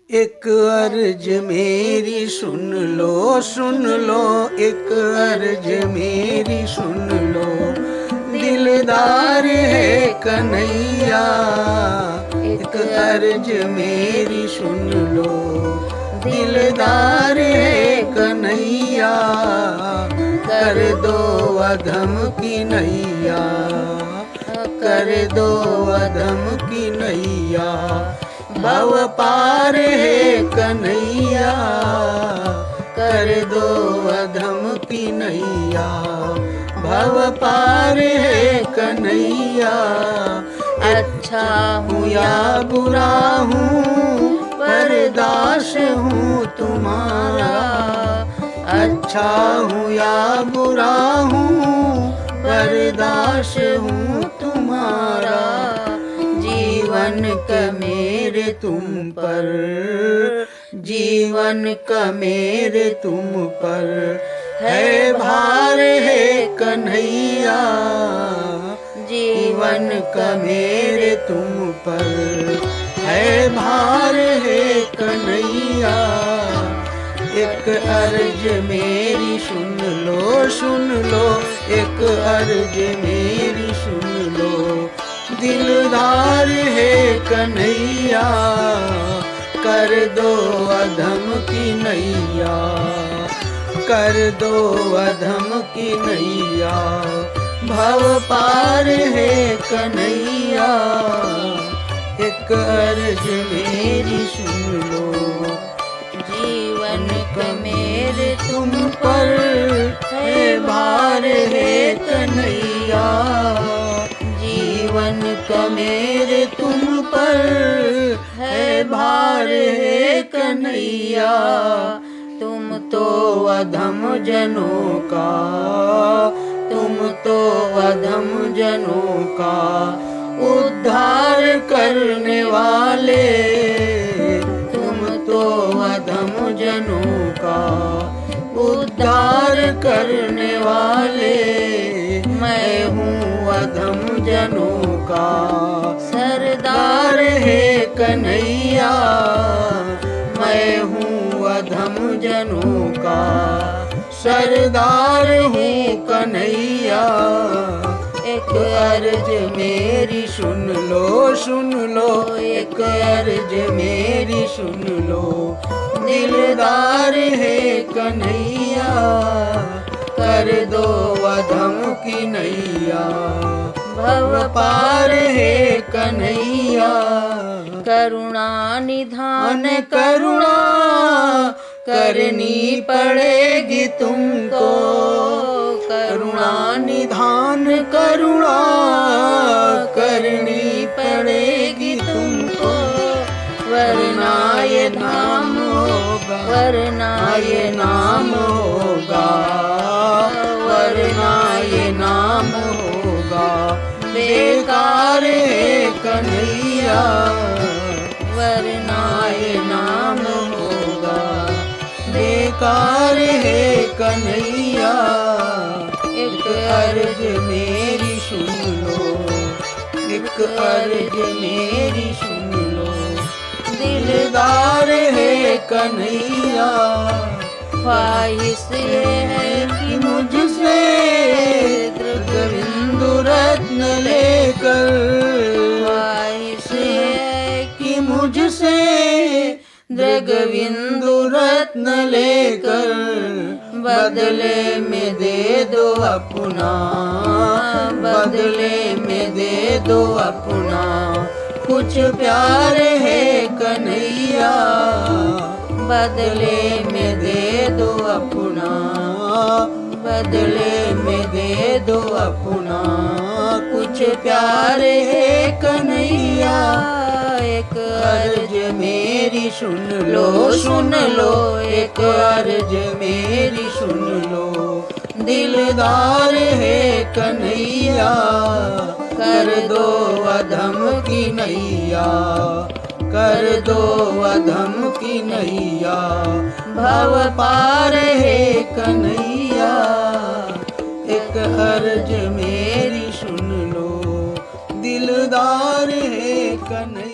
एक अर्ज मेरी सुन लो, एक अर्ज मेरी सुन लो। दिलदार है कन्हैया, एक अर्ज मेरी सुन लो। दिलदार है कन्हैया, कर दो अधम की नैया, कर दो अधम की नैया। भव पार है कन्हैया, कर दो अधम की नैया। भव पार है कन्हैया, अच्छा हूँ या बुरा हूँ पर दास हूँ तुम्हारा। अच्छा हूँ या बुरा हूँ पर दास हूँ तुम्हारा। जीवन का मेरे तुम पर, जीवन का मेरे तुम पर है भार है कन्हैया। जीवन का मेरे तुम पर है भार है कन्हैया। एक अर्ज मेरी सुन लो, एक अर्ज मेरी सुन लो। दिलदार है कन्हैया, कर दो अधम की नैया, कर दो अधम की नैया। भव पार है कन्हैया, एक अर्ज मेरी सुन लो। जीवन का मेरे तुम पर है भार है कन्हैया। जीवन का मेरे तुम पर है भार है कन्हैया। तुम तो अधम जनों का, तुम तो अधम जनों का उद्धार करने वाले। तुम तो अधम जनों का उद्धार करने वाले। मैं हूँ अधम जनों का सरदार है कन्हैया। मैं हूँ अधम जनों का सरदार हूँ कन्हैया। एक अर्ज मेरी सुन लो, एक अर्ज मेरी सुन लो। दिलदार है कन्हैया, कर दो अधम की नैया। भव पार है कन्हैया, करुणा निधान करुणा करनी पड़ेगी तुमको। करुणा निधान करुणा करनी पड़ेगी तुमको। वरना ये नाम होगा, वरना ये नाम होगा, वरना ये नाम होगा बेकार है कन्हैया। वरना ये नाम होगा बेकार है कन्हैया। एक अर्ज मेरी सुन लो, एक अर्ज मेरी सुन लो। दिलदार है कन्हैया, ख्वाहिश ये है कि मुझसे गोविंदु रत्न लेकर। ख्वाहिश ये है कि मुझसे गोविंदु रत्न लेकर। बदले में दे दो अपना, बदले में दे दो अपना कुछ प्यार है कन्हैया। बदले में दे दो अपना, बदले में दे दो अपना कुछ प्यार है कन्हैया। एक अर्ज मेरी सुन लो, एक अर्ज मेरी सुन लो। दिलदार है कन्हैया, कर दो अधम की नैया, कर दो अधम की नैया। भव पार है कन्हैया, एक अर्ज मेरी सुन लो। दिलदार है कन्हैया।